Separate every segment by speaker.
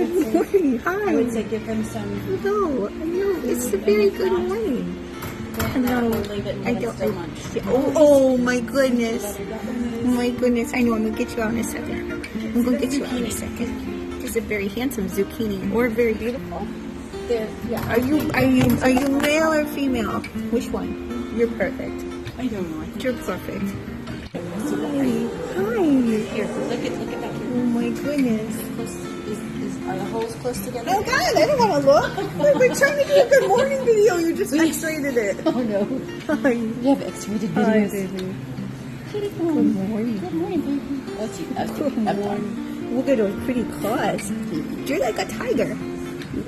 Speaker 1: morning. Hi.
Speaker 2: I would say give them some.
Speaker 1: Hello. I know. It's a very good morning. Hello. I don't. Oh my goodness. My goodness. I know. I'm gonna get you out in a second. I'm gonna get you out in a second. Is a very handsome zucchini or very beautiful?
Speaker 2: Yeah.
Speaker 1: Are you male or female? Which one? You're perfect.
Speaker 2: I don't know.
Speaker 1: You're perfect. Hi.
Speaker 2: Here, look at that.
Speaker 1: Oh my goodness.
Speaker 2: Are the holes close together?
Speaker 1: Oh God, I don't want to look. We're trying to do a good morning video. You just X-rated it.
Speaker 2: Oh no.
Speaker 1: Hi.
Speaker 2: You have X-rated
Speaker 1: Hi,
Speaker 2: videos.
Speaker 1: baby.
Speaker 2: Kitty,
Speaker 1: Good morning.
Speaker 2: Good morning, baby. That's you.
Speaker 1: Good morning. Look at those pretty claws. You're like a tiger.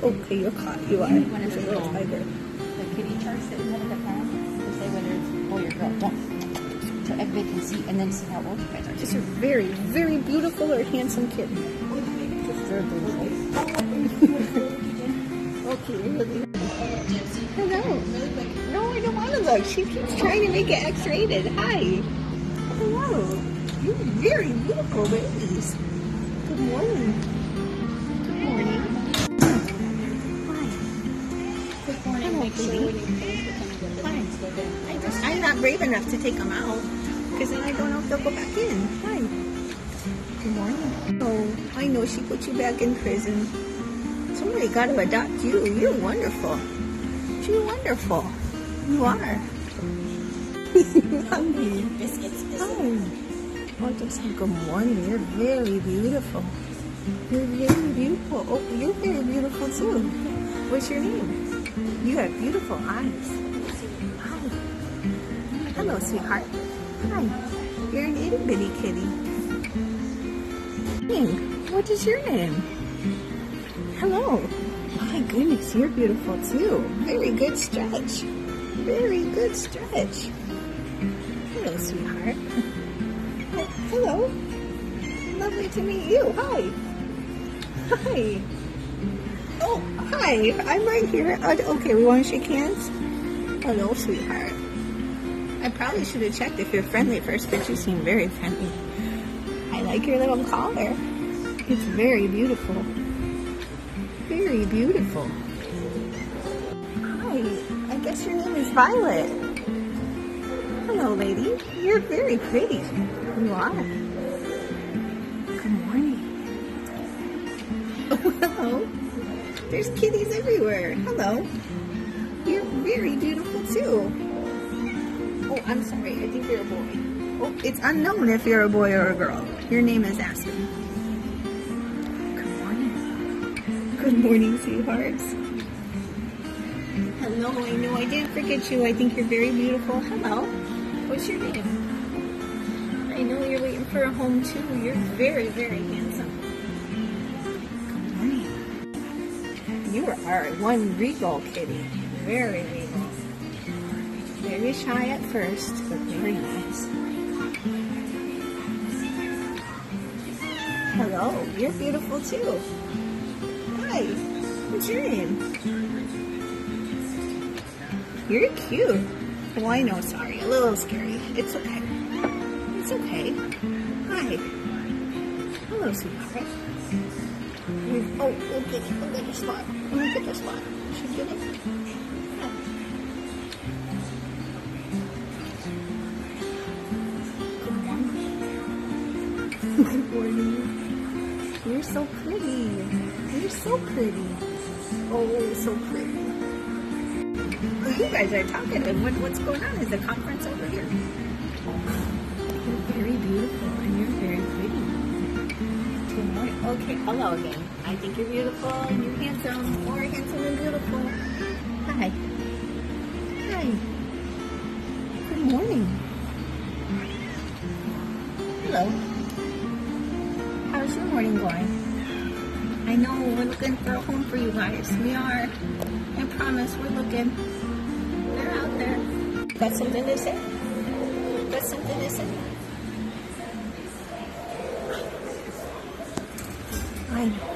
Speaker 1: Okay, you're caught. You are.
Speaker 2: One of
Speaker 1: You're a
Speaker 2: those
Speaker 1: little tiger.
Speaker 2: the kitty charts that we have at the farm. They say whether it's boy or girl. One. So everybody can see and then see how old you guys are.
Speaker 1: Just a very, very beautiful or handsome kid. Okay, really. Hello. No, I don't want to look. She keeps trying to make it X-rated. Hi. Hello. You're very beautiful babies. Good morning. Good morning. Hi.
Speaker 2: Good morning.
Speaker 1: Hello,
Speaker 2: Make sure
Speaker 1: baby.
Speaker 2: when you finish with them, get the
Speaker 1: Hi.
Speaker 2: things go down.
Speaker 1: I'm not brave enough to take them out because then I don't know if they'll go back in. Hi. Good morning. Oh, I know she put you back in prison. Somebody got to adopt you. You're wonderful. You're wonderful. You are.
Speaker 2: Biscuits.
Speaker 1: Hi. Oh, just good morning. You're very beautiful. You're very beautiful. Oh, you're very beautiful too. What's your name? You have beautiful eyes. Hi. Hello, sweetheart. Hi. You're an itty bitty kitty. What is your name? Hello. My goodness, you're beautiful too. Very good stretch. Very good stretch. Hello, sweetheart. Oh, hello. Lovely to meet you. Hi. Hi. Oh, hi. I'm right here. Okay, we want to shake hands? Hello, sweetheart. I probably should have checked if you're friendly first, but you seem very friendly. I like your little collar. It's very beautiful. Very beautiful. Hi. I guess your name is Violet. Hello, lady. You're very pretty. You are. Good morning. Oh, hello. There's kitties everywhere. Hello. You're very beautiful too. Oh, I'm sorry. I think you're a boy. Oh, it's unknown if you're a boy or a girl. Your name is Aspen. Good morning. Good morning, sweethearts. Hello, I know I didn't forget you. I think you're very beautiful. Hello. What's your name? I know you're waiting for a home too. You're very, very handsome. Good morning. You are one regal kitty. Very regal. Very shy at first, but very nice. Hello, you're beautiful too. Hi, what's your name? You're cute. Oh, I know, sorry, a little scary. It's okay. It's okay. Hi. Hello, sweetheart. Oh, we'll get the spot. We'll get the spot. Should get it? Oh. Good morning. You're so pretty. You're so pretty. Oh, so pretty. Oh, you guys are talkative. What's going on? Is the conference over here? You're very beautiful and you're very pretty. Good morning. Okay, hello again. I think you're beautiful and you're handsome. More handsome and beautiful. Hi. Hi. Good morning. Hello. How's your morning going? I know we're looking for a home for you guys. We are. I promise we're looking. They're out there. Got something to say? Got something to say? I know.